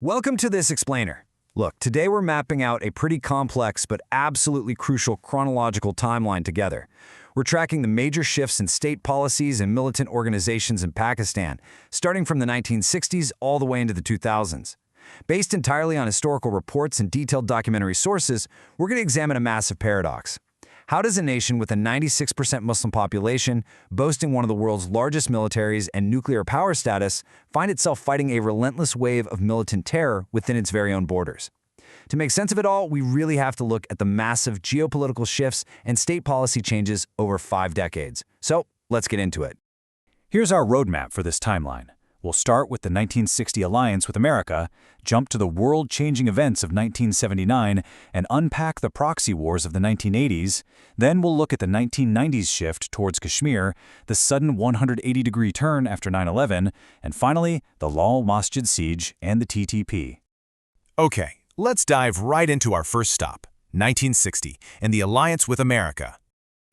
Welcome to this explainer. Look, today we're mapping out a pretty complex but absolutely crucial chronological timeline together. We're tracking the major shifts in state policies and militant organizations in Pakistan, starting from the 1960s all the way into the 2000s. Based entirely on historical reports and detailed documentary sources, we're going to examine a massive paradox. How does a nation with a 96% Muslim population, boasting one of the world's largest militaries and nuclear power status, find itself fighting a relentless wave of militant terror within its very own borders? To make sense of it all, we really have to look at the massive geopolitical shifts and state policy changes over 5 decades. So, let's get into it. Here's our roadmap for this timeline. We'll start with the 1960 alliance with America, jump to the world-changing events of 1979, and unpack the proxy wars of the 1980s. Then we'll look at the 1990s shift towards Kashmir, the sudden 180-degree turn after 9/11, and finally, the Lal Masjid siege and the TTP. Okay, let's dive right into our first stop, 1960, and the alliance with America.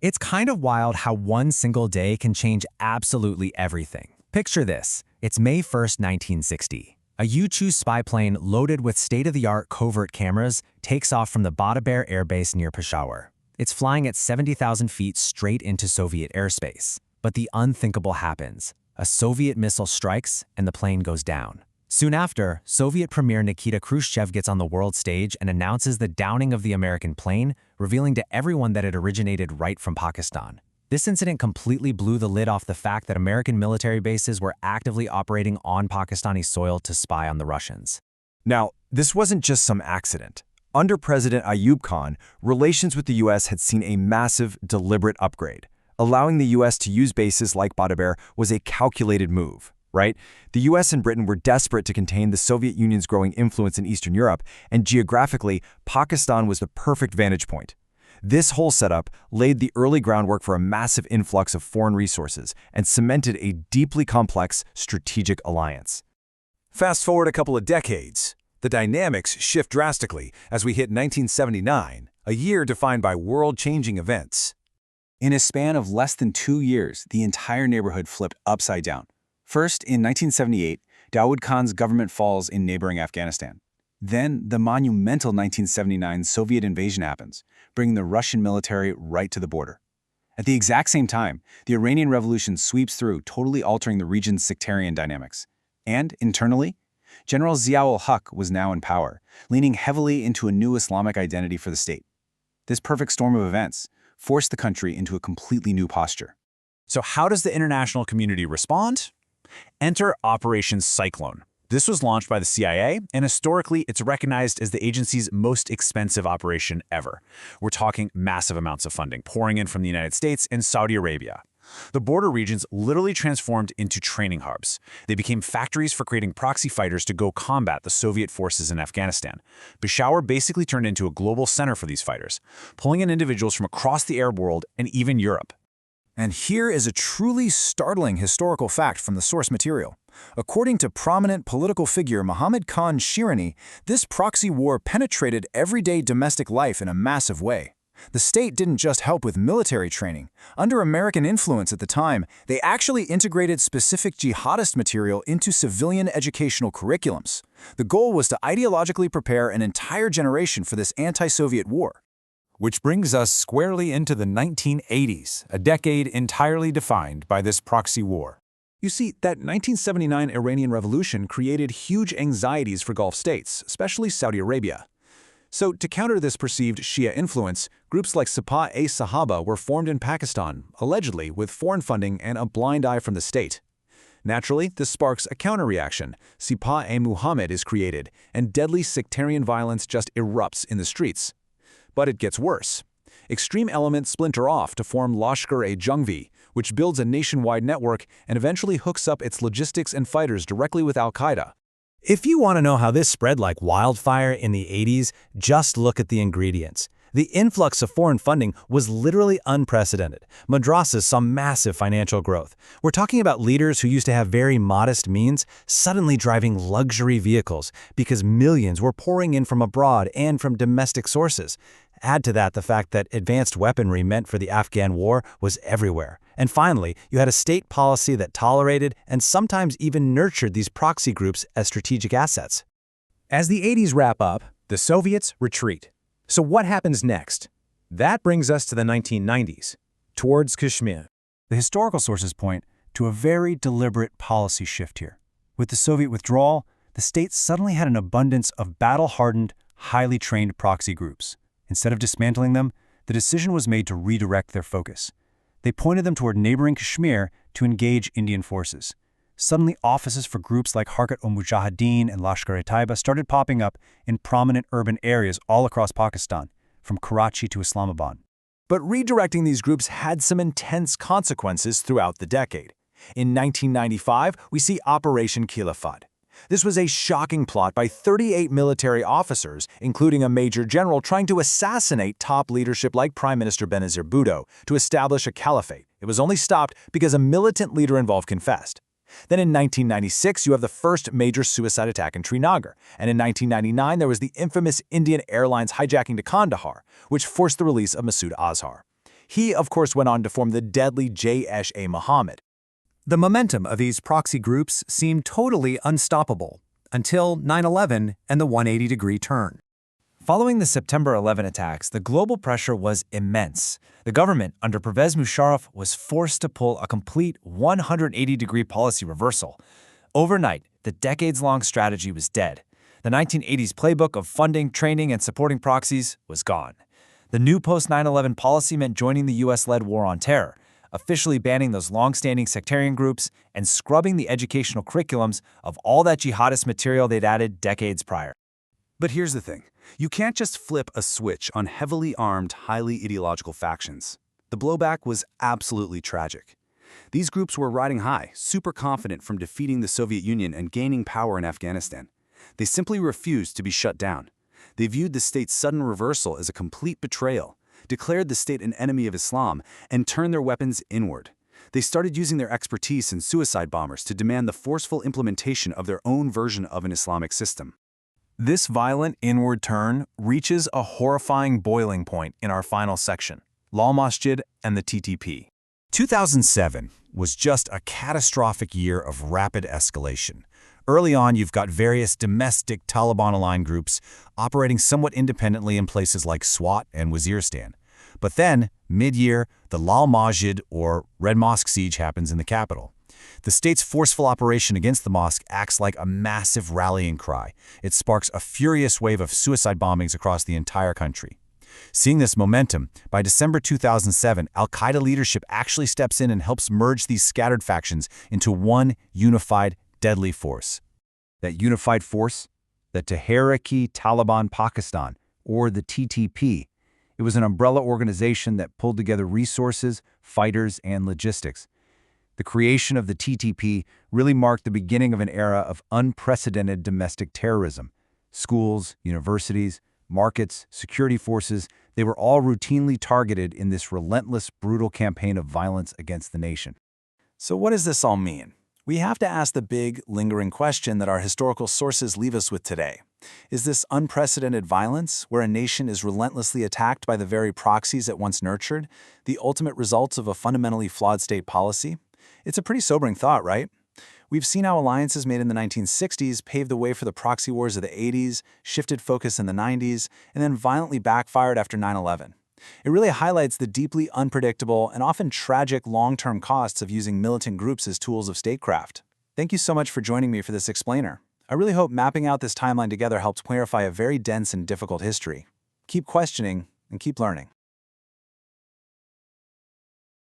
It's kind of wild how one single day can change absolutely everything. Picture this. It's May 1st, 1960. A U-2 spy plane loaded with state-of-the-art covert cameras takes off from the Badaber Air Base near Peshawar. It's flying at 70,000 feet straight into Soviet airspace. But the unthinkable happens. A Soviet missile strikes and the plane goes down. Soon after, Soviet Premier Nikita Khrushchev gets on the world stage and announces the downing of the American plane, revealing to everyone that it originated right from Pakistan. This incident completely blew the lid off the fact that American military bases were actively operating on Pakistani soil to spy on the Russians. Now, this wasn't just some accident. Under President Ayub Khan, relations with the U.S. had seen a massive, deliberate upgrade. Allowing the U.S. to use bases like Badaber was a calculated move, right? The U.S. and Britain were desperate to contain the Soviet Union's growing influence in Eastern Europe, and geographically, Pakistan was the perfect vantage point. This whole setup laid the early groundwork for a massive influx of foreign resources and cemented a deeply complex strategic alliance. Fast forward a couple of decades, the dynamics shift drastically as we hit 1979, a year defined by world-changing events. In a span of less than 2 years, the entire neighborhood flipped upside down. First, in 1978, Dawood Khan's government falls in neighboring Afghanistan. Then, the monumental 1979 Soviet invasion happens, bringing the Russian military right to the border. At the exact same time, the Iranian Revolution sweeps through, totally altering the region's sectarian dynamics. And, internally, General Zia-ul-Haq was now in power, leaning heavily into a new Islamic identity for the state. This perfect storm of events forced the country into a completely new posture. So how does the international community respond? Enter Operation Cyclone. This was launched by the CIA, and historically, it's recognized as the agency's most expensive operation ever. We're talking massive amounts of funding pouring in from the United States and Saudi Arabia. The border regions literally transformed into training hubs. They became factories for creating proxy fighters to go combat the Soviet forces in Afghanistan. Peshawar basically turned into a global center for these fighters, pulling in individuals from across the Arab world and even Europe. And here is a truly startling historical fact from the source material. According to prominent political figure Mohammad Khan Shirani, this proxy war penetrated everyday domestic life in a massive way. The state didn't just help with military training. Under American influence at the time, they actually integrated specific jihadist material into civilian educational curriculums. The goal was to ideologically prepare an entire generation for this anti-Soviet war. Which brings us squarely into the 1980s, a decade entirely defined by this proxy war. You see, that 1979 Iranian Revolution created huge anxieties for Gulf states, especially Saudi Arabia. So, to counter this perceived Shia influence, groups like Sepah-e-Sahaba were formed in Pakistan, allegedly with foreign funding and a blind eye from the state. Naturally, this sparks a counter-reaction. Sepah-e-Muhammad is created, and deadly sectarian violence just erupts in the streets. But it gets worse. Extreme elements splinter off to form Lashkar-e-Jungvi, which builds a nationwide network and eventually hooks up its logistics and fighters directly with al-Qaeda. If you want to know how this spread like wildfire in the 80s, just look at the ingredients. The influx of foreign funding was literally unprecedented. Madrasas saw massive financial growth. We're talking about leaders who used to have very modest means suddenly driving luxury vehicles because millions were pouring in from abroad and from domestic sources. Add to that the fact that advanced weaponry meant for the Afghan war was everywhere. And finally, you had a state policy that tolerated and sometimes even nurtured these proxy groups as strategic assets. As the 80s wrap up, the Soviets retreat. So what happens next? That brings us to the 1990s, towards Kashmir. The historical sources point to a very deliberate policy shift here. With the Soviet withdrawal, the state suddenly had an abundance of battle-hardened, highly trained proxy groups. Instead of dismantling them, the decision was made to redirect their focus. They pointed them toward neighboring Kashmir to engage Indian forces. Suddenly, offices for groups like Harkat-ul-Mujahideen and Lashkar-e-Taiba started popping up in prominent urban areas all across Pakistan, from Karachi to Islamabad. But redirecting these groups had some intense consequences throughout the decade. In 1995, we see Operation Khilafat. This was a shocking plot by 38 military officers, including a major general, trying to assassinate top leadership like Prime Minister Benazir Bhutto to establish a caliphate. It was only stopped because a militant leader involved confessed. Then in 1996, you have the first major suicide attack in Srinagar, and in 1999 there was the infamous Indian Airlines hijacking to Kandahar, which forced the release of Masood Azhar. He, of course, went on to form the deadly Jaish-e-Mohammed. The momentum of these proxy groups seemed totally unstoppable until 9/11 and the 180-degree turn. Following the September 11 attacks, the global pressure was immense. The government, under Pervez Musharraf, was forced to pull a complete 180-degree policy reversal. Overnight, the decades-long strategy was dead. The 1980s playbook of funding, training, and supporting proxies was gone. The new post-9/11 policy meant joining the U.S.-led war on terror, officially banning those long-standing sectarian groups and scrubbing the educational curriculums of all that jihadist material they'd added decades prior. But here's the thing. You can't just flip a switch on heavily armed, highly ideological factions. The blowback was absolutely tragic. These groups were riding high, super confident from defeating the Soviet Union and gaining power in Afghanistan. They simply refused to be shut down. They viewed the state's sudden reversal as a complete betrayal, declared the state an enemy of Islam, and turned their weapons inward. They started using their expertise in suicide bombers to demand the forceful implementation of their own version of an Islamic system. This violent inward turn reaches a horrifying boiling point in our final section, Lal Masjid and the TTP. 2007 was just a catastrophic year of rapid escalation. Early on, you've got various domestic Taliban-aligned groups operating somewhat independently in places like Swat and Waziristan. But then, mid-year, the Lal Masjid, or Red Mosque siege happens in the capital. The state's forceful operation against the mosque acts like a massive rallying cry. It sparks a furious wave of suicide bombings across the entire country. Seeing this momentum, by December 2007, al-Qaeda leadership actually steps in and helps merge these scattered factions into one unified, deadly force. That unified force? The Tehrik-i-Taliban Pakistan, or the TTP. It was an umbrella organization that pulled together resources, fighters, and logistics. The creation of the TTP really marked the beginning of an era of unprecedented domestic terrorism. Schools, universities, markets, security forces, they were all routinely targeted in this relentless, brutal campaign of violence against the nation. So what does this all mean? We have to ask the big, lingering question that our historical sources leave us with today. Is this unprecedented violence, where a nation is relentlessly attacked by the very proxies it once nurtured, the ultimate result of a fundamentally flawed state policy? It's a pretty sobering thought, right? We've seen how alliances made in the 1960s paved the way for the proxy wars of the 80s, shifted focus in the 90s, and then violently backfired after 9/11. It really highlights the deeply unpredictable and often tragic long-term costs of using militant groups as tools of statecraft. Thank you so much for joining me for this explainer. I really hope mapping out this timeline together helps clarify a very dense and difficult history. Keep questioning and keep learning.